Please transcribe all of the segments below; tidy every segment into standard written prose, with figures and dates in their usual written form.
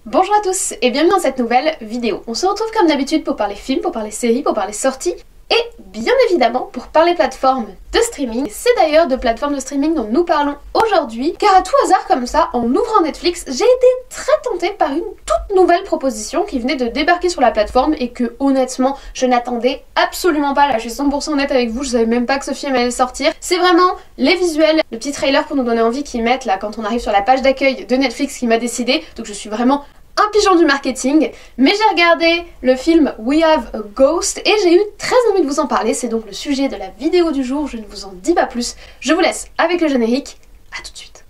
Bonjour à tous et bienvenue dans cette nouvelle vidéo. On se retrouve comme d'habitude pour parler films, pour parler séries, pour parler sorties et bien évidemment pour parler plateformes de streaming. C'est d'ailleurs de plateformes de streaming dont nous parlons aujourd'hui car à tout hasard comme ça, en ouvrant Netflix, j'ai été très tentée par une toute nouvelle proposition qui venait de débarquer sur la plateforme et que honnêtement je n'attendais absolument pas. Là je suis 100% honnête avec vous, je savais même pas que ce film allait sortir. C'est vraiment les visuels, le petit trailer pour nous donner envie qu'ils mettent là quand on arrive sur la page d'accueil de Netflix qui m'a décidé, donc je suis vraiment un pigeon du marketing, mais j'ai regardé le film We Have a Ghost et j'ai eu très envie de vous en parler, c'est donc le sujet de la vidéo du jour, je ne vous en dis pas plus, je vous laisse avec le générique, à tout de suite.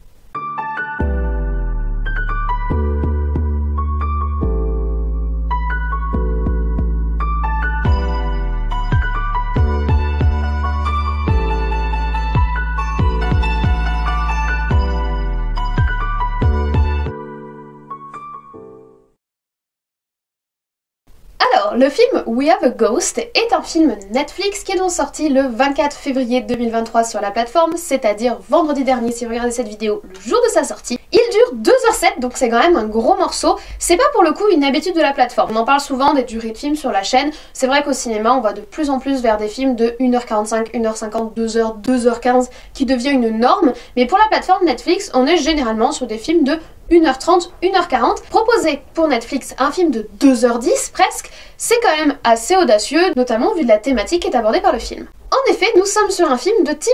Alors, le film We Have a Ghost est un film Netflix qui est donc sorti le 24 février 2023 sur la plateforme, c'est-à-dire vendredi dernier si vous regardez cette vidéo le jour de sa sortie. Il dure 2h07 donc c'est quand même un gros morceau, c'est pas pour le coup une habitude de la plateforme. On en parle souvent des durées de films sur la chaîne, c'est vrai qu'au cinéma on va de plus en plus vers des films de 1h45, 1h50, 2h, 2h15 qui devient une norme, mais pour la plateforme Netflix on est généralement sur des films de 1h30, 1h40. Proposer pour Netflix un film de 2h10 presque, c'est quand même assez audacieux, notamment vu de la thématique qui est abordée par le film. En effet, nous sommes sur un film de type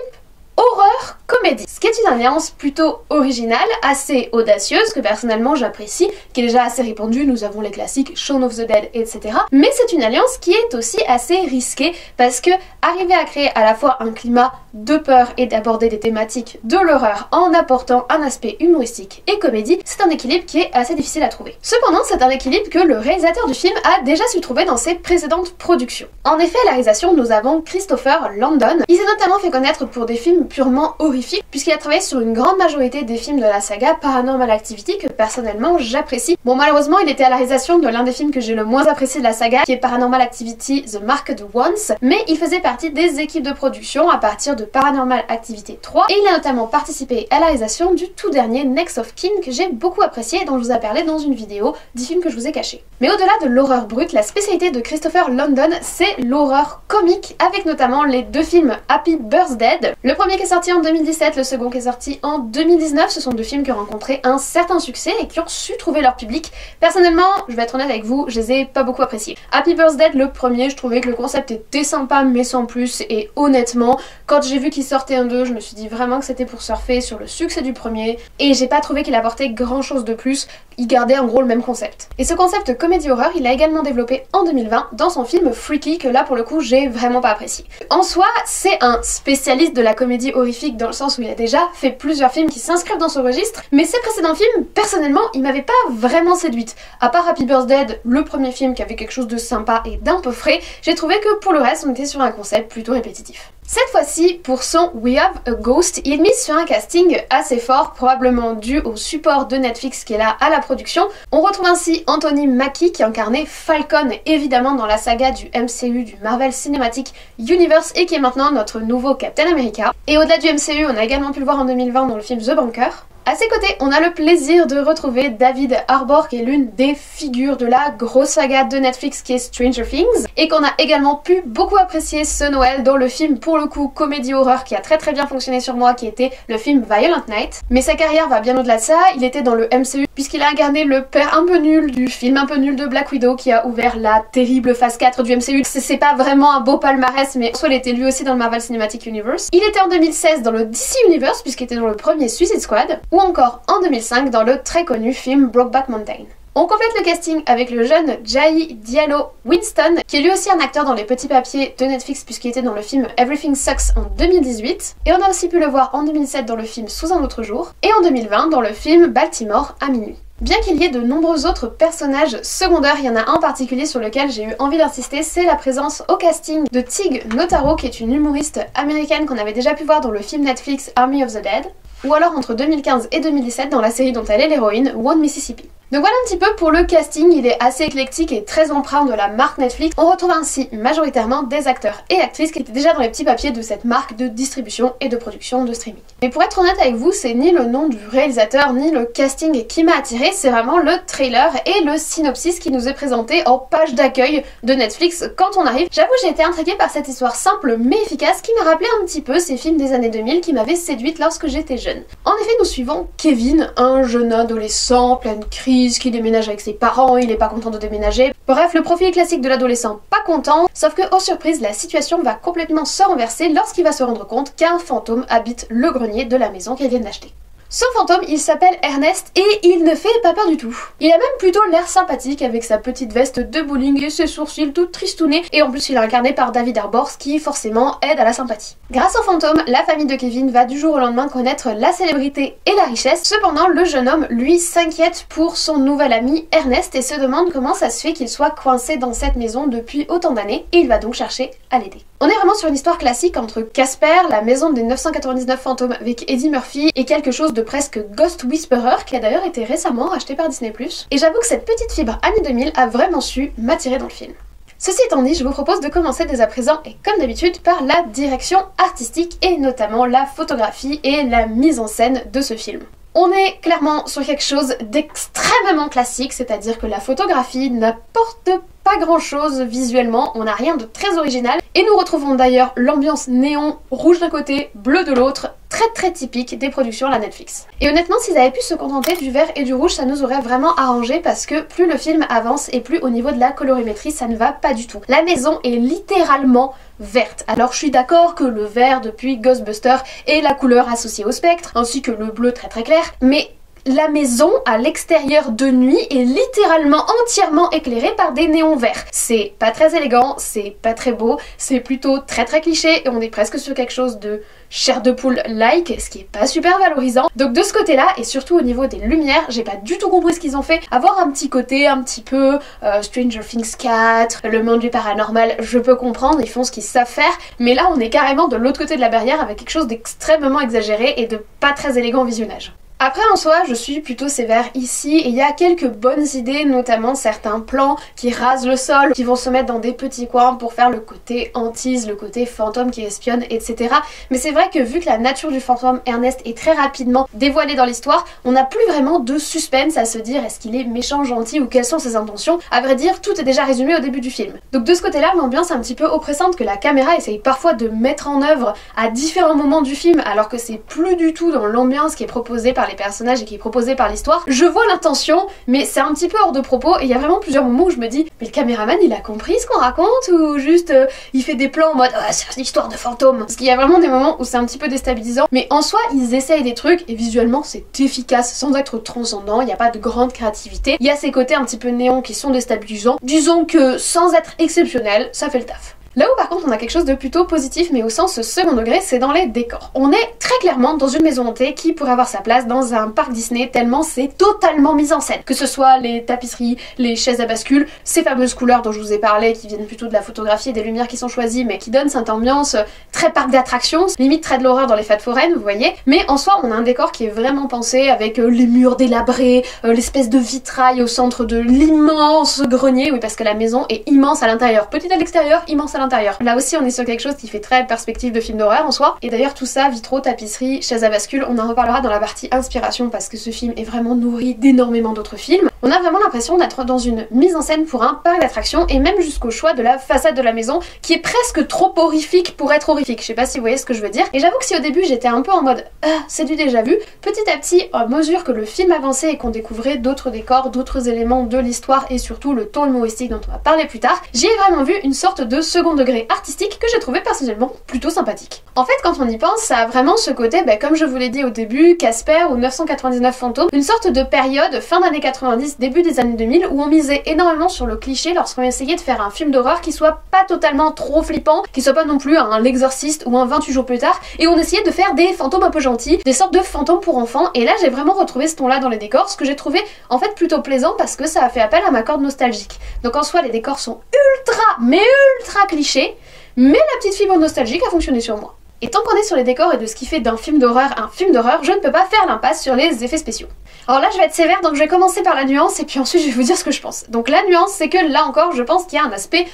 horreur comédie, ce qui est une alliance plutôt originale, assez audacieuse, que personnellement j'apprécie, qui est déjà assez répandue, nous avons les classiques Shaun of the Dead, etc. Mais c'est une alliance qui est aussi assez risquée, parce que arriver à créer à la fois un climat de peur et d'aborder des thématiques de l'horreur en apportant un aspect humoristique et comédie, c'est un équilibre qui est assez difficile à trouver. Cependant, c'est un équilibre que le réalisateur du film a déjà su trouver dans ses précédentes productions. En effet, à la réalisation, nous avons Christopher Landon. Il s'est notamment fait connaître pour des films purement horrifiques, puisqu'il a travaillé sur une grande majorité des films de la saga Paranormal Activity, que personnellement j'apprécie. Bon, malheureusement, il était à la réalisation de l'un des films que j'ai le moins apprécié de la saga, qui est Paranormal Activity The Marked Ones, mais il faisait partie des équipes de production à partir de Paranormal Activity 3, et il a notamment participé à la réalisation du tout dernier Next of Kin, que j'ai beaucoup apprécié et dont je vous ai parlé dans une vidéo, 10 films que je vous ai cachés. Mais au-delà de l'horreur brute, la spécialité de Christopher Landon, c'est l'horreur comique, avec notamment les deux films Happy Birthday. Le premier qui est sorti en 2017, le second qui est sorti en 2019, ce sont deux films qui ont rencontré un certain succès et qui ont su trouver leur public. Personnellement, je vais être honnête avec vous, je les ai pas beaucoup appréciés. Happy Birthday, le premier, je trouvais que le concept était sympa mais sans plus, et honnêtement, quand j'ai vu qu'il sortait un 2, je me suis dit vraiment que c'était pour surfer sur le succès du premier, et j'ai pas trouvé qu'il apportait grand chose de plus, il gardait en gros le même concept. Et ce concept comédie-horreur, il l'a également développé en 2020 dans son film Freaky, que là pour le coup j'ai vraiment pas apprécié. En soi, c'est un spécialiste de la comédie horrifique dans le sens où il a déjà fait plusieurs films qui s'inscrivent dans ce registre, mais ses précédents films, personnellement, il m'avait pas vraiment séduite. À part Happy Birthday, le premier film qui avait quelque chose de sympa et d'un peu frais, j'ai trouvé que pour le reste on était sur un concept plutôt répétitif. Cette fois-ci, pour son We Have a Ghost, il mise sur un casting assez fort, probablement dû au support de Netflix qui est là à la production. On retrouve ainsi Anthony Mackie qui incarnait Falcon, évidemment dans la saga du MCU, du Marvel Cinematic Universe, et qui est maintenant notre nouveau Captain America. Et au-delà du MCU, on a également pu le voir en 2020 dans le film The Banker. À ses côtés, on a le plaisir de retrouver David Harbour, qui est l'une des figures de la grosse saga de Netflix qui est Stranger Things, et qu'on a également pu beaucoup apprécier ce Noël dans le film, pour le coup, comédie-horreur qui a très bien fonctionné sur moi, qui était le film Violent Night. Mais sa carrière va bien au-delà de ça, il était dans le MCU, puisqu'il a incarné le père un peu nul du film un peu nul de Black Widow, qui a ouvert la terrible phase 4 du MCU. C'est pas vraiment un beau palmarès, mais en soi il était lui aussi dans le Marvel Cinematic Universe. Il était en 2016 dans le DC Universe, puisqu'il était dans le premier Suicide Squad, ou encore en 2005 dans le très connu film Brokeback Mountain. On complète le casting avec le jeune Jai Diallo Winston, qui est lui aussi un acteur dans les petits papiers de Netflix puisqu'il était dans le film Everything Sucks en 2018, et on a aussi pu le voir en 2007 dans le film Sous un autre jour, et en 2020 dans le film Baltimore à minuit. Bien qu'il y ait de nombreux autres personnages secondaires, il y en a un en particulier sur lequel j'ai eu envie d'insister, c'est la présence au casting de Tig Notaro, qui est une humoriste américaine qu'on avait déjà pu voir dans le film Netflix Army of the Dead, ou alors entre 2015 et 2017 dans la série dont elle est l'héroïne, One Mississippi. Donc voilà un petit peu pour le casting, il est assez éclectique et très empreint de la marque Netflix. On retrouve ainsi majoritairement des acteurs et actrices qui étaient déjà dans les petits papiers de cette marque de distribution et de production de streaming. Mais pour être honnête avec vous, c'est ni le nom du réalisateur ni le casting qui m'a attiré, c'est vraiment le trailer et le synopsis qui nous est présenté en page d'accueil de Netflix quand on arrive. J'avoue, j'ai été intriguée par cette histoire simple mais efficace qui me rappelait un petit peu ces films des années 2000 qui m'avaient séduite lorsque j'étais jeune. En effet, nous suivons Kevin, un jeune adolescent pleine crise qui déménage avec ses parents, il est pas content de déménager. Bref, le profil classique de l'adolescent pas content, sauf que, aux surprises, la situation va complètement se renverser lorsqu'il va se rendre compte qu'un fantôme habite le grenier de la maison qu'il vient d'acheter. Ce fantôme, il s'appelle Ernest et il ne fait pas peur du tout. Il a même plutôt l'air sympathique avec sa petite veste de bowling et ses sourcils tout tristounés, et en plus il est incarné par David Harbour, ce qui forcément aide à la sympathie. Grâce au fantôme, la famille de Kevin va du jour au lendemain connaître la célébrité et la richesse. Cependant, le jeune homme, lui, s'inquiète pour son nouvel ami Ernest et se demande comment ça se fait qu'il soit coincé dans cette maison depuis autant d'années, et il va donc chercher à l'aider. On est vraiment sur une histoire classique entre Casper, la maison des 999 fantômes avec Eddie Murphy, et quelque chose de presque Ghost Whisperer qui a d'ailleurs été récemment racheté par Disney+. Et j'avoue que cette petite fibre années 2000 a vraiment su m'attirer dans le film. Ceci étant dit, je vous propose de commencer dès à présent et comme d'habitude par la direction artistique et notamment la photographie et la mise en scène de ce film. On est clairement sur quelque chose d'extrêmement classique, c'est-à-dire que la photographie n'apporte pas grand chose visuellement, on n'a rien de très original, et nous retrouvons d'ailleurs l'ambiance néon rouge d'un côté, bleu de l'autre, très typique des productions à la Netflix. Et honnêtement, s'ils avaient pu se contenter du vert et du rouge, ça nous aurait vraiment arrangé parce que plus le film avance et plus au niveau de la colorimétrie, ça ne va pas du tout. La maison est littéralement verte. Alors je suis d'accord que le vert depuis Ghostbusters est la couleur associée au spectre, ainsi que le bleu très clair, mais la maison à l'extérieur de nuit est littéralement entièrement éclairée par des néons verts. C'est pas très élégant, c'est pas très beau, c'est plutôt très cliché et on est presque sur quelque chose de chair de poule-like, ce qui est pas super valorisant. Donc de ce côté-là, et surtout au niveau des lumières, j'ai pas du tout compris ce qu'ils ont fait. Avoir un petit côté un petit peu Stranger Things 4, le monde du paranormal, je peux comprendre, ils font ce qu'ils savent faire, mais là on est carrément de l'autre côté de la barrière avec quelque chose d'extrêmement exagéré et de pas très élégant au visionnage. Après en soi, je suis plutôt sévère ici et il y a quelques bonnes idées, notamment certains plans qui rasent le sol, qui vont se mettre dans des petits coins pour faire le côté hantise, le côté fantôme qui espionne, etc. Mais c'est vrai que vu que la nature du fantôme Ernest est très rapidement dévoilée dans l'histoire, on n'a plus vraiment de suspense à se dire est-ce qu'il est méchant, gentil ou quelles sont ses intentions. À vrai dire, tout est déjà résumé au début du film. Donc de ce côté-là, l'ambiance est un petit peu oppressante que la caméra essaye parfois de mettre en œuvre à différents moments du film alors que c'est plus du tout dans l'ambiance qui est proposée par les personnages et qui est proposé par l'histoire. Je vois l'intention, mais c'est un petit peu hors de propos et il y a vraiment plusieurs moments où je me dis mais le caméraman il a compris ce qu'on raconte ou juste il fait des plans en mode ah, c'est une histoire de fantôme. Parce qu'il y a vraiment des moments où c'est un petit peu déstabilisant, mais en soi ils essayent des trucs et visuellement c'est efficace sans être transcendant, il n'y a pas de grande créativité. Il y a ces côtés un petit peu néons qui sont déstabilisants. Disons que sans être exceptionnel, ça fait le taf. Là où par contre on a quelque chose de plutôt positif mais au sens second degré, c'est dans les décors. On est très clairement dans une maison hantée qui pourrait avoir sa place dans un parc Disney tellement c'est totalement mis en scène. Que ce soit les tapisseries, les chaises à bascule, ces fameuses couleurs dont je vous ai parlé qui viennent plutôt de la photographie et des lumières qui sont choisies mais qui donnent cette ambiance très parc d'attractions, limite très de l'horreur dans les fêtes foraines, vous voyez. Mais en soi on a un décor qui est vraiment pensé avec les murs délabrés, l'espèce de vitrail au centre de l'immense grenier, oui parce que la maison est immense à l'intérieur, petite à l'extérieur, immense à l'intérieur. Là aussi on est sur quelque chose qui fait très perspective de film d'horreur en soi. Et d'ailleurs tout ça, vitraux, tapisserie, chaises à bascule, on en reparlera dans la partie inspiration parce que ce film est vraiment nourri d'énormément d'autres films. On a vraiment l'impression d'être dans une mise en scène pour un parc d'attractions et même jusqu'au choix de la façade de la maison qui est presque trop horrifique pour être horrifique. Je sais pas si vous voyez ce que je veux dire. Et j'avoue que si au début j'étais un peu en mode c'est du déjà vu, petit à petit à mesure que le film avançait et qu'on découvrait d'autres décors, d'autres éléments de l'histoire et surtout le ton humoristique dont on va parler plus tard, j'y ai vraiment vu une sorte de second degré artistique que j'ai trouvé personnellement plutôt sympathique. En fait quand on y pense, ça a vraiment ce côté, comme je vous l'ai dit au début, Casper ou 999 fantômes, une sorte de période fin d'années 90, début des années 2000 où on misait énormément sur le cliché lorsqu'on essayait de faire un film d'horreur qui soit pas totalement trop flippant, qui soit pas non plus un L'Exorciste ou un 28 jours plus tard, et on essayait de faire des fantômes un peu gentils, des sortes de fantômes pour enfants, et là j'ai vraiment retrouvé ce ton-là dans les décors, ce que j'ai trouvé en fait plutôt plaisant parce que ça a fait appel à ma corde nostalgique. Donc en soi les décors sont ultra clichés, mais la petite fibre nostalgique a fonctionné sur moi. Et tant qu'on est sur les décors et de ce qui fait d'un film d'horreur un film d'horreur, je ne peux pas faire l'impasse sur les effets spéciaux. Alors là je vais être sévère, donc je vais commencer par la nuance et puis ensuite je vais vous dire ce que je pense. Donc la nuance, c'est que là encore je pense qu'il y a un aspect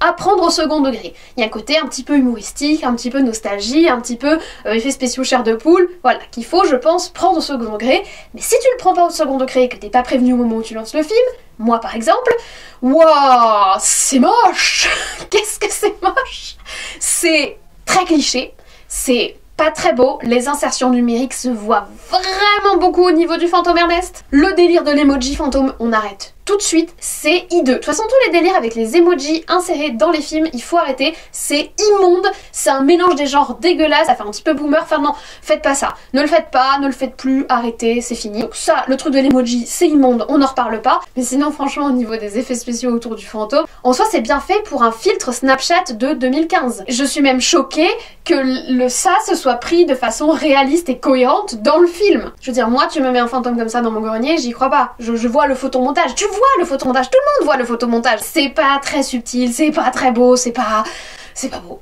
à prendre au second degré. Il y a un côté un petit peu humoristique, un petit peu nostalgie, un petit peu effets spéciaux chair de poule, voilà, qu'il faut, je pense, prendre au second degré. Mais si tu le prends pas au second degré et que t'es pas prévenu au moment où tu lances le film, moi par exemple, waouh, c'est moche. Qu'est-ce que c'est moche? C'est très cliché, c'est pas très beau, les insertions numériques se voient vraiment beaucoup au niveau du fantôme Ernest. Le délire de l'emoji fantôme, on arrête tout de suite, c'est hideux. De toute façon, tous les délires avec les emojis insérés dans les films, il faut arrêter, c'est immonde, c'est un mélange des genres dégueulasse, ça fait un petit peu boomer, enfin non, faites pas ça. Ne le faites pas, ne le faites plus, arrêtez, c'est fini. Donc ça, le truc de l'emoji, c'est immonde, on n'en reparle pas. Mais sinon, franchement, au niveau des effets spéciaux autour du fantôme, en soi, c'est bien fait pour un filtre Snapchat de 2015. Je suis même choquée que ça se soit pris de façon réaliste et cohérente dans le film. Je veux dire, moi, tu me mets un fantôme comme ça dans mon grenier, j'y crois pas. Je vois le photomontage, tu vois le photomontage, tout le monde voit le photomontage. C'est pas très subtil, c'est pas très beau, c'est pas beau, c'est pas beau.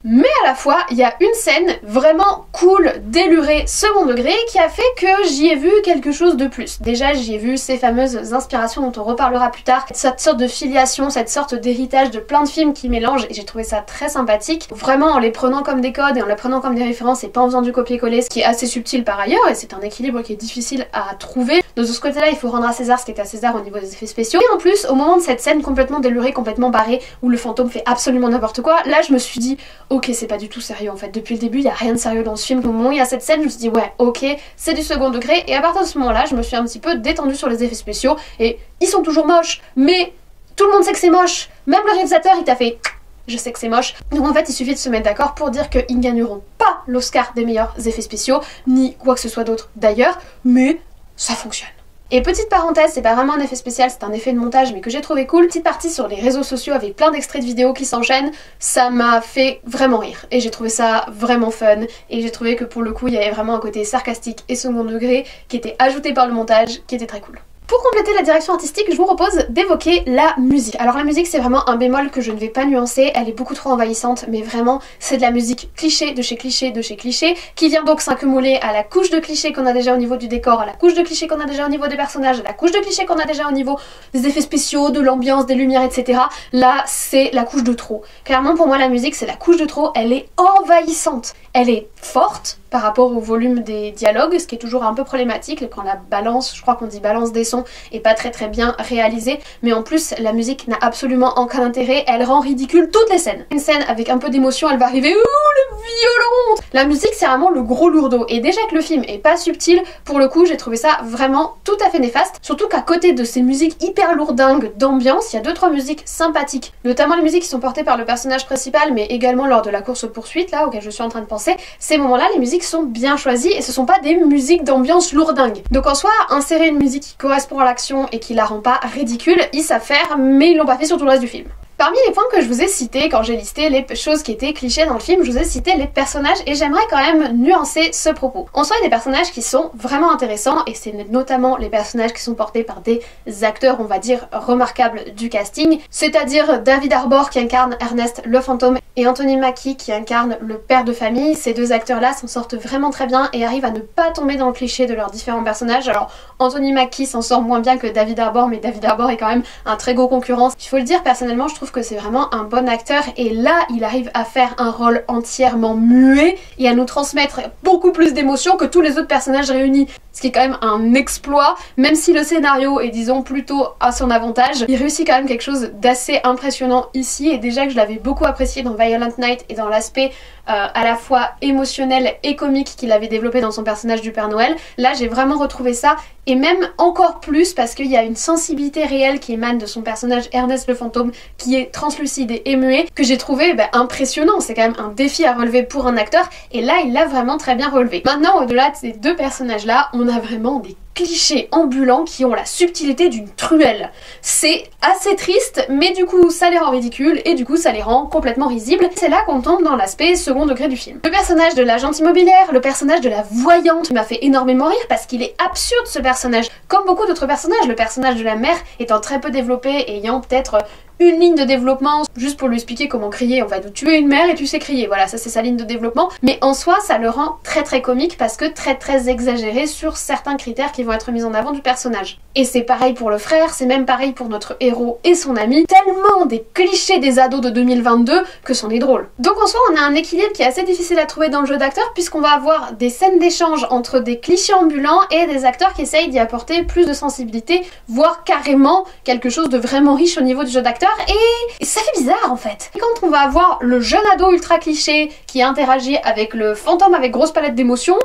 Mais à la fois, il y a une scène vraiment cool, délurée, second degré, qui a fait que j'y ai vu quelque chose de plus. Déjà, j'y ai vu ces fameuses inspirations dont on reparlera plus tard, cette sorte de filiation, cette sorte d'héritage de plein de films qui mélangent, et j'ai trouvé ça très sympathique. Vraiment en les prenant comme des codes et en les prenant comme des références et pas en faisant du copier-coller, ce qui est assez subtil par ailleurs, et c'est un équilibre qui est difficile à trouver. De ce côté-là, il faut rendre à César ce qui est à César au niveau des effets spéciaux. Et en plus, au moment de cette scène complètement délurée, complètement barrée, où le fantôme fait absolument n'importe quoi, là je me suis dit, ok, c'est pas du tout sérieux en fait. Depuis le début, il y a rien de sérieux dans ce film. Au moment où il y a cette scène, je me suis dit, ouais, ok, c'est du second degré. Et à partir de ce moment-là, je me suis un petit peu détendue sur les effets spéciaux. Et ils sont toujours moches, mais tout le monde sait que c'est moche. Même le réalisateur, il t'a fait... Je sais que c'est moche. Donc en fait, il suffit de se mettre d'accord pour dire qu'ils ne gagneront pas l'Oscar des meilleurs effets spéciaux, ni quoi que ce soit d'autre d'ailleurs, mais ça fonctionne. Et petite parenthèse, c'est pas vraiment un effet spécial, c'est un effet de montage mais que j'ai trouvé cool. Petite partie sur les réseaux sociaux avec plein d'extraits de vidéos qui s'enchaînent, ça m'a fait vraiment rire. Et j'ai trouvé ça vraiment fun. Et j'ai trouvé que pour le coup, il y avait vraiment un côté sarcastique et second degré qui était ajouté par le montage, qui était très cool. Pour compléter la direction artistique, je vous propose d'évoquer la musique. Alors la musique, c'est vraiment un bémol que je ne vais pas nuancer, elle est beaucoup trop envahissante, mais vraiment c'est de la musique cliché de chez cliché de chez cliché, qui vient donc s'accumuler à la couche de clichés qu'on a déjà au niveau du décor, à la couche de clichés qu'on a déjà au niveau des personnages, à la couche de clichés qu'on a déjà au niveau des effets spéciaux, de l'ambiance, des lumières, etc. Là, c'est la couche de trop. Clairement, pour moi, la musique, c'est la couche de trop, elle est envahissante. Elle est forte par rapport au volume des dialogues, ce qui est toujours un peu problématique quand la balance, je crois qu'on dit balance des sons, est pas très bien réalisée, mais en plus la musique n'a absolument aucun intérêt, elle rend ridicule toutes les scènes. Une scène avec un peu d'émotion, elle va arriver, ouh le violon. La musique c'est vraiment le gros lourdeau, et déjà que le film est pas subtil, pour le coup j'ai trouvé ça vraiment tout à fait néfaste, surtout qu'à côté de ces musiques hyper lourdingues d'ambiance, il y a 2-3 musiques sympathiques, notamment les musiques qui sont portées par le personnage principal, mais également lors de la course poursuite là auquel je suis en train de penser. Ces moments-là, les musiques sont bien choisies et ce sont pas des musiques d'ambiance lourdingue. Donc en soi, insérer une musique qui correspond à l'action et qui la rend pas ridicule, ils savent faire, mais ils l'ont pas fait sur tout le reste du film. Parmi les points que je vous ai cités quand j'ai listé les choses qui étaient clichés dans le film, je vous ai cité les personnages et j'aimerais quand même nuancer ce propos. En soi, il y a des personnages qui sont vraiment intéressants et c'est notamment les personnages qui sont portés par des acteurs, on va dire, remarquables du casting, c'est-à-dire David Harbour qui incarne Ernest le fantôme et Anthony Mackie qui incarne le père de famille. Ces deux acteurs-là s'en sortent vraiment très bien et arrivent à ne pas tomber dans le cliché de leurs différents personnages. Alors Anthony Mackie s'en sort moins bien que David Harbour, mais David Harbour est quand même un très gros concurrent. Il faut le dire, personnellement, je trouve que c'est vraiment un bon acteur et là il arrive à faire un rôle entièrement muet et à nous transmettre beaucoup plus d'émotions que tous les autres personnages réunis, ce qui est quand même un exploit. Même si le scénario est disons plutôt à son avantage, il réussit quand même quelque chose d'assez impressionnant ici, et déjà que je l'avais beaucoup apprécié dans Violent Night et dans l'aspect à la fois émotionnel et comique qu'il avait développé dans son personnage du Père Noël, là j'ai vraiment retrouvé ça, et même encore plus parce qu'il y a une sensibilité réelle qui émane de son personnage Ernest le fantôme qui est translucide et muet, que j'ai trouvé impressionnant. C'est quand même un défi à relever pour un acteur et là il l'a vraiment très bien relevé. Maintenant, au-delà de ces deux personnages là, on a vraiment des clichés ambulants qui ont la subtilité d'une truelle. C'est assez triste, mais du coup ça les rend ridicules et du coup ça les rend complètement risibles. C'est là qu'on tombe dans l'aspect second degré du film. Le personnage de l'agente immobilière, le personnage de la voyante m'a fait énormément rire parce qu'il est absurde ce personnage. Comme beaucoup d'autres personnages, le personnage de la mère étant très peu développé, ayant peut-être une ligne de développement juste pour lui expliquer comment crier en fait. Tu es une mère et tu sais crier, voilà, ça c'est sa ligne de développement. Mais en soi, ça le rend très comique parce que très exagéré sur certains critères qui vont être mis en avant du personnage. Et c'est pareil pour le frère, c'est même pareil pour notre héros et son ami. Tellement des clichés des ados de 2022 que c'en est drôle. Donc en soi, on a un équilibre qui est assez difficile à trouver dans le jeu d'acteurs puisqu'on va avoir des scènes d'échange entre des clichés ambulants et des acteurs qui essayent d'y apporter plus de sensibilité, voire carrément quelque chose de vraiment riche au niveau du jeu d'acteur, et ça fait bizarre en fait. Et quand on va avoir le jeune ado ultra cliché qui interagit avec le fantôme avec grosse palette d'émotions,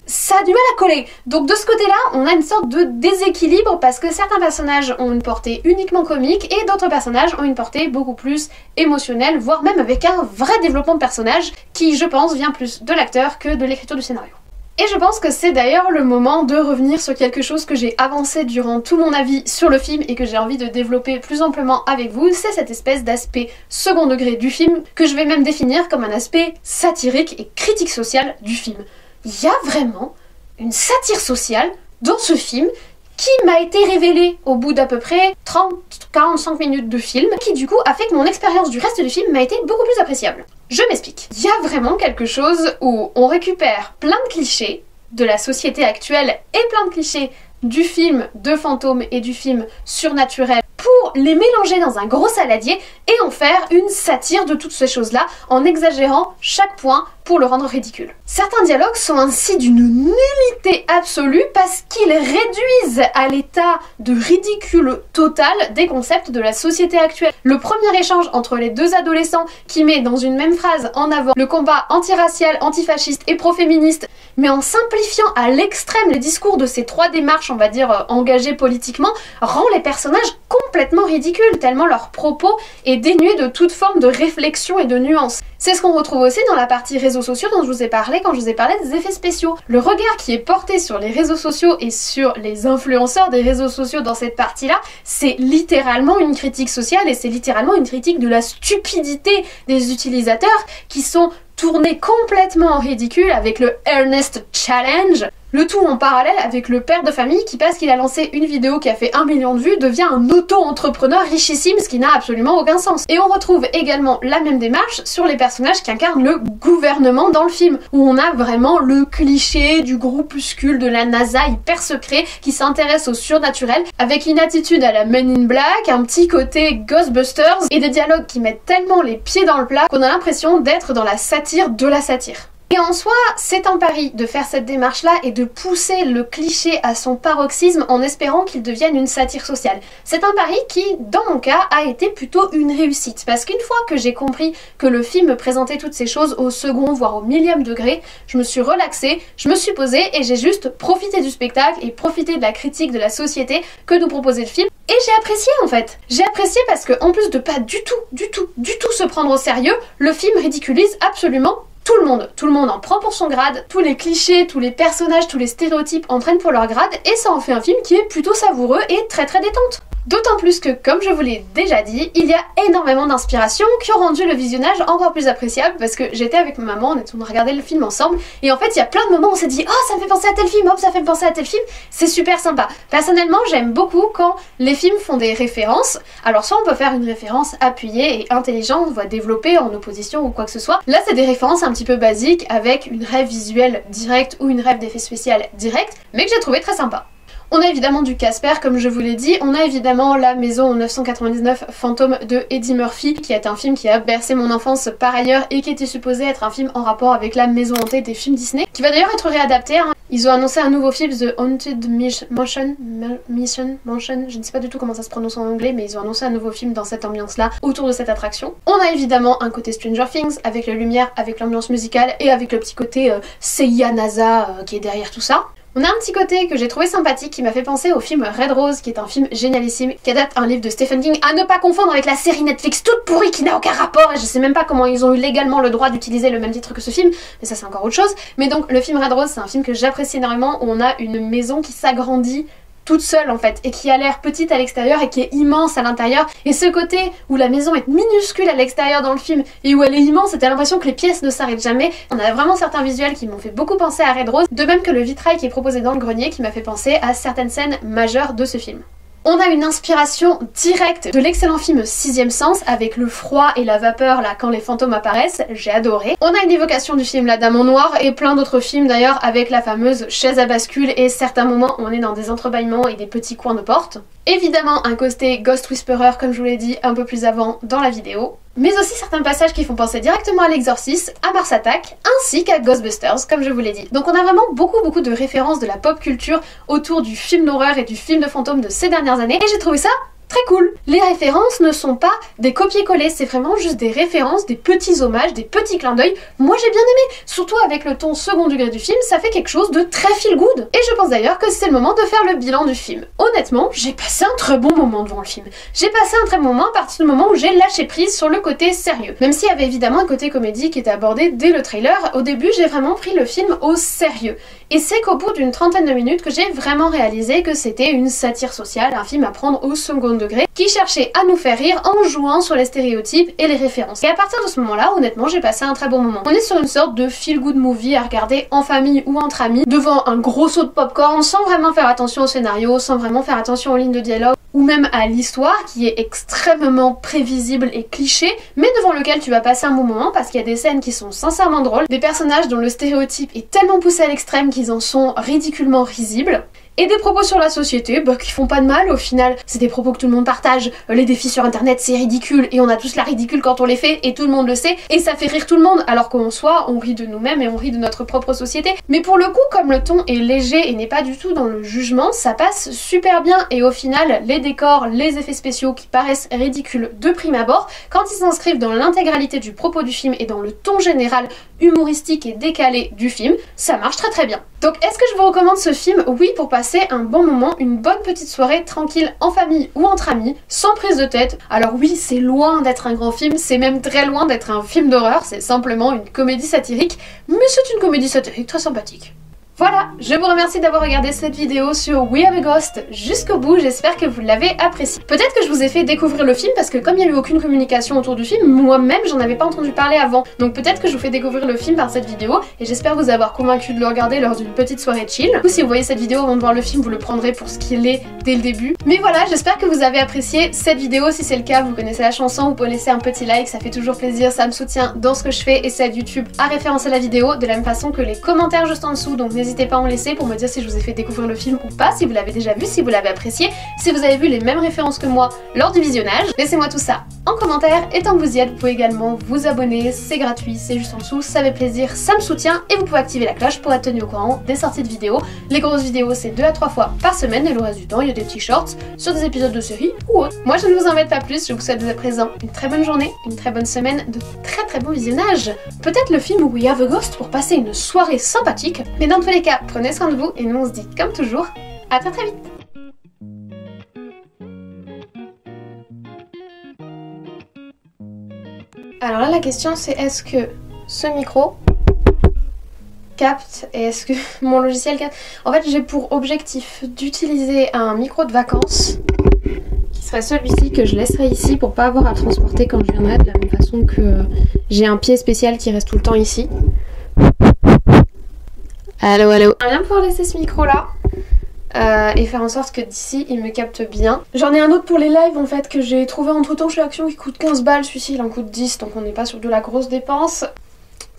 ça a du mal à coller. Donc de ce côté-là, on a une sorte de déséquilibre parce que certains personnages ont une portée uniquement comique et d'autres personnages ont une portée beaucoup plus émotionnelle, voire même avec un vrai développement de personnage qui, je pense, vient plus de l'acteur que de l'écriture du scénario. Et je pense que c'est d'ailleurs le moment de revenir sur quelque chose que j'ai avancé durant tout mon avis sur le film et que j'ai envie de développer plus amplement avec vous, c'est cette espèce d'aspect second degré du film que je vais même définir comme un aspect satirique et critique sociale du film. Il y a vraiment une satire sociale dans ce film qui m'a été révélée au bout d'à peu près 30-45 minutes de film, qui du coup a fait que mon expérience du reste du film m'a été beaucoup plus appréciable. Je m'explique. Il y a vraiment quelque chose où on récupère plein de clichés de la société actuelle et plein de clichés du film de fantômes et du film surnaturel pour les mélanger dans un gros saladier et en faire une satire de toutes ces choses-là en exagérant chaque point pour le rendre ridicule. Certains dialogues sont ainsi d'une nullité absolue parce qu'ils réduisent à l'état de ridicule total des concepts de la société actuelle. Le premier échange entre les deux adolescents qui met dans une même phrase en avant le combat antirracial, antifasciste et pro-féministe, mais en simplifiant à l'extrême les discours de ces trois démarches, on va dire engagées politiquement, rend les personnages complètement ridicules, tellement leur propos est dénué de toute forme de réflexion et de nuance. C'est ce qu'on retrouve aussi dans la partie réseaux sociaux dont je vous ai parlé quand je vous ai parlé des effets spéciaux. Le regard qui est porté sur les réseaux sociaux et sur les influenceurs des réseaux sociaux dans cette partie-là, c'est littéralement une critique sociale et c'est littéralement une critique de la stupidité des utilisateurs qui sont tournés complètement en ridicule avec le Ernest Challenge. Le tout en parallèle avec le père de famille qui, parce qu'il a lancé une vidéo qui a fait 1 million de vues, devient un auto-entrepreneur richissime, ce qui n'a absolument aucun sens. Et on retrouve également la même démarche sur les personnages qui incarnent le gouvernement dans le film, où on a vraiment le cliché du groupuscule de la NASA hyper secret qui s'intéresse au surnaturel, avec une attitude à la Men in Black, un petit côté Ghostbusters, et des dialogues qui mettent tellement les pieds dans le plat qu'on a l'impression d'être dans la satire de la satire. Et en soi, c'est un pari de faire cette démarche-là et de pousser le cliché à son paroxysme en espérant qu'il devienne une satire sociale. C'est un pari qui, dans mon cas, a été plutôt une réussite. Parce qu'une fois que j'ai compris que le film présentait toutes ces choses au second, voire au millième degré, je me suis relaxée, je me suis posée et j'ai juste profité du spectacle et profité de la critique de la société que nous proposait le film. Et j'ai apprécié en fait. J'ai apprécié parce que en plus de pas du tout se prendre au sérieux, le film ridiculise absolument tout le monde. Tout le monde en prend pour son grade, tous les clichés, tous les personnages, tous les stéréotypes en prennent pour leur grade et ça en fait un film qui est plutôt savoureux et très détente. D'autant plus que, comme je vous l'ai déjà dit, il y a énormément d'inspirations qui ont rendu le visionnage encore plus appréciable parce que j'étais avec ma maman, on a regardé le film ensemble et en fait il y a plein de moments où on s'est dit « Oh, ça me fait penser à tel film, hop, ça fait penser à tel film », c'est super sympa. Personnellement, j'aime beaucoup quand les films font des références. Alors soit on peut faire une référence appuyée et intelligente, on va développer en opposition ou quoi que ce soit. Là, c'est des références un petit peu basiques avec une rêve visuelle directe ou une rêve d'effet spécial direct, mais que j'ai trouvé très sympa. On a évidemment du Casper, comme je vous l'ai dit, on a évidemment La Maison en 999 Fantôme de Eddie Murphy, qui est un film qui a bercé mon enfance par ailleurs et qui était supposé être un film en rapport avec la maison hantée des films Disney, qui va d'ailleurs être réadapté. Ils ont annoncé un nouveau film, The Haunted Mansion, je ne sais pas du tout comment ça se prononce en anglais, mais ils ont annoncé un nouveau film dans cette ambiance-là, autour de cette attraction. On a évidemment un côté Stranger Things, avec les lumières, avec l'ambiance musicale et avec le petit côté Seiya NASA qui est derrière tout ça. On a un petit côté que j'ai trouvé sympathique qui m'a fait penser au film Red Rose, qui est un film génialissime, qui adapte un livre de Stephen King, à ne pas confondre avec la série Netflix toute pourrie qui n'a aucun rapport, et je sais même pas comment ils ont eu légalement le droit d'utiliser le même titre que ce film, mais ça c'est encore autre chose. Mais donc le film Red Rose, c'est un film que j'apprécie énormément, où on a une maison qui s'agrandit toute seule en fait, et qui a l'air petite à l'extérieur et qui est immense à l'intérieur, et ce côté où la maison est minuscule à l'extérieur dans le film et où elle est immense et t'as l'impression que les pièces ne s'arrêtent jamais, on a vraiment certains visuels qui m'ont fait beaucoup penser à Red Rose, de même que le vitrail qui est proposé dans le grenier qui m'a fait penser à certaines scènes majeures de ce film. On a une inspiration directe de l'excellent film Sixième Sens avec le froid et la vapeur là quand les fantômes apparaissent, j'ai adoré. On a une évocation du film La Dame en Noir et plein d'autres films d'ailleurs avec la fameuse chaise à bascule et certains moments où on est dans des entrebâillements et des petits coins de porte. Évidemment un côté Ghost Whisperer comme je vous l'ai dit un peu plus avant dans la vidéo. Mais aussi certains passages qui font penser directement à l'Exorciste, à Mars Attack, ainsi qu'à Ghostbusters, comme je vous l'ai dit. Donc on a vraiment beaucoup de références de la pop culture autour du film d'horreur et du film de fantômes de ces dernières années, et j'ai trouvé ça très cool. Les références ne sont pas des copier-coller, c'est vraiment juste des références, des petits hommages, des petits clins d'œil. Moi j'ai bien aimé, surtout avec le ton second degré du film, ça fait quelque chose de très feel good. Et je pense d'ailleurs que c'est le moment de faire le bilan du film. Honnêtement, j'ai passé un très bon moment devant le film. J'ai passé un très bon moment à partir du moment où j'ai lâché prise sur le côté sérieux. Même s'il y avait évidemment un côté comédie qui était abordé dès le trailer, au début j'ai vraiment pris le film au sérieux. Et c'est qu'au bout d'une trentaine de minutes que j'ai vraiment réalisé que c'était une satire sociale, un film à prendre au second degré, qui cherchait à nous faire rire en jouant sur les stéréotypes et les références. Et à partir de ce moment-là, honnêtement, j'ai passé un très bon moment. On est sur une sorte de feel-good movie à regarder en famille ou entre amis, devant un gros seau de popcorn, sans vraiment faire attention au scénario, sans vraiment faire attention aux lignes de dialogue, ou même à l'histoire qui est extrêmement prévisible et cliché, mais devant lequel tu vas passer un bon moment parce qu'il y a des scènes qui sont sincèrement drôles, des personnages dont le stéréotype est tellement poussé à l'extrême qu'ils en sont ridiculement risibles, et des propos sur la société qui font pas de mal au final. C'est des propos que tout le monde partage. Les défis sur internet c'est ridicule et on a tous la ridicule quand on les fait et tout le monde le sait et ça fait rire tout le monde alors qu'en soi on rit de nous-mêmes et on rit de notre propre société. Mais pour le coup comme le ton est léger et n'est pas du tout dans le jugement, ça passe super bien et au final les décors, les effets spéciaux qui paraissent ridicules de prime abord, quand ils s'inscrivent dans l'intégralité du propos du film et dans le ton général humoristique et décalé du film, ça marche très bien. Donc est-ce que je vous recommande ce film? Oui, pour passer un bon moment, une bonne petite soirée tranquille en famille ou entre amis, sans prise de tête. Alors oui, c'est loin d'être un grand film, c'est même très loin d'être un film d'horreur, c'est simplement une comédie satirique, mais c'est une comédie satirique très sympathique. Voilà, je vous remercie d'avoir regardé cette vidéo sur We Have a Ghost jusqu'au bout, j'espère que vous l'avez apprécié. Peut-être que je vous ai fait découvrir le film parce que comme il n'y a eu aucune communication autour du film, moi-même j'en avais pas entendu parler avant. Donc peut-être que je vous fais découvrir le film par cette vidéo et j'espère vous avoir convaincu de le regarder lors d'une petite soirée chill. Ou si vous voyez cette vidéo avant de voir le film, vous le prendrez pour ce qu'il est dès le début. Mais voilà, j'espère que vous avez apprécié cette vidéo. Si c'est le cas, vous connaissez la chanson, vous pouvez laisser un petit like, ça fait toujours plaisir, ça me soutient dans ce que je fais et ça aide YouTube à référencer la vidéo de la même façon que les commentaires juste en dessous. Donc n'hésitez pas à en laisser pour me dire si je vous ai fait découvrir le film ou pas, si vous l'avez déjà vu, si vous l'avez apprécié, si vous avez vu les mêmes références que moi lors du visionnage. Laissez-moi tout ça en commentaire et tant que vous y êtes, vous pouvez également vous abonner, c'est gratuit, c'est juste en dessous, ça fait plaisir, ça me soutient et vous pouvez activer la cloche pour être tenu au courant des sorties de vidéos. Les grosses vidéos c'est 2 à 3 fois par semaine et le reste du temps il y a des petits shorts sur des épisodes de série ou autres. Moi je ne vous embête pas plus, je vous souhaite dès à présent une très bonne journée, une très bonne semaine, de très bons visionnages. Peut-être le film We Have a Ghost pour passer une soirée sympathique, mais dans tous les cas, prenez soin de vous et nous on se dit comme toujours à très vite. Alors là la question c'est est-ce que ce micro capte et est-ce que mon logiciel capte. En fait j'ai pour objectif d'utiliser un micro de vacances qui serait celui-ci que je laisserai ici pour pas avoir à transporter quand je viendrai, de la même façon que j'ai un pied spécial qui reste tout le temps ici. Allô. J'aimerais bien pouvoir laisser ce micro là et faire en sorte que d'ici il me capte bien. J'en ai un autre pour les lives en fait que j'ai trouvé entre temps chez Action qui coûte 15 balles, celui-ci il en coûte 10 donc on n'est pas sur de la grosse dépense.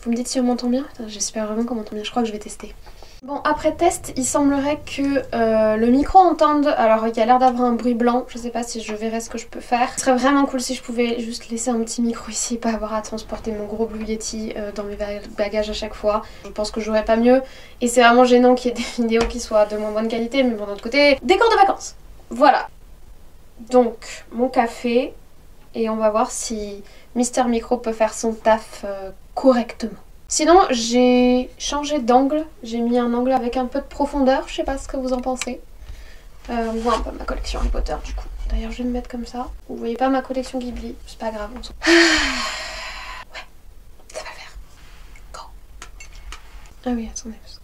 Vous me dites si on m'entend bien? J'espère vraiment qu'on m'entend bien, je crois que je vais tester. Bon, après test, il semblerait que le micro entende. Alors, il y a l'air d'avoir un bruit blanc. Je sais pas si je verrai ce que je peux faire. Ce serait vraiment cool si je pouvais juste laisser un petit micro ici et pas avoir à transporter mon gros Blue Yeti dans mes bagages à chaque fois. Je pense que j'aurais pas mieux. Et c'est vraiment gênant qu'il y ait des vidéos qui soient de moins bonne qualité. Mais bon, d'un autre côté, décor de vacances. Voilà. Donc, mon café. Et on va voir si Mister Micro peut faire son taf correctement. Sinon j'ai changé d'angle, j'ai mis un angle avec un peu de profondeur, je sais pas ce que vous en pensez. On voit un peu ma collection Harry Potter du coup. D'ailleurs je vais me mettre comme ça. Vous voyez pas ma collection Ghibli, c'est pas grave. Ouais, ça va le faire. Go. Ah oui, attendez parce que...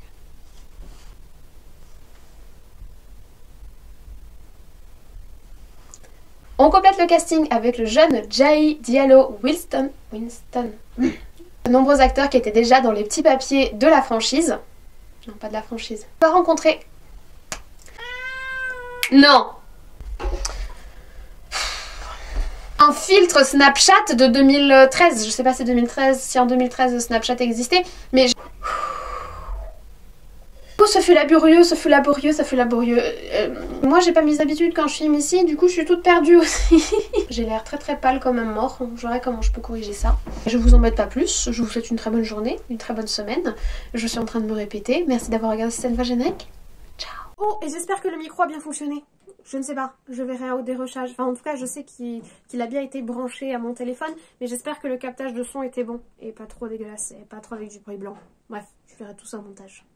On complète le casting avec le jeune Jai Diallo Winston. De nombreux acteurs qui étaient déjà dans les petits papiers de la franchise. Non, pas de la franchise. On va rencontrer... Non. Un filtre Snapchat de 2013. Je sais pas si 2013, si en 2013 Snapchat existait, mais... Ce fut laborieux, ce fut laborieux, ça fut laborieux. Moi j'ai pas mes habitudes quand je filme ici, du coup je suis toute perdue aussi. J'ai l'air très pâle comme un mort, je verrai comment je peux corriger ça. Je vous embête pas plus, je vous souhaite une très bonne journée, une très bonne semaine. Je suis en train de me répéter, merci d'avoir regardé cette scène générique. Ciao. Oh, et j'espère que le micro a bien fonctionné. Je ne sais pas, je verrai au dérochage. Enfin en tout cas je sais qu'il a bien été branché à mon téléphone, mais j'espère que le captage de son était bon et pas trop dégueulasse, et pas trop avec du bruit blanc. Bref, je verrai tout ça au montage.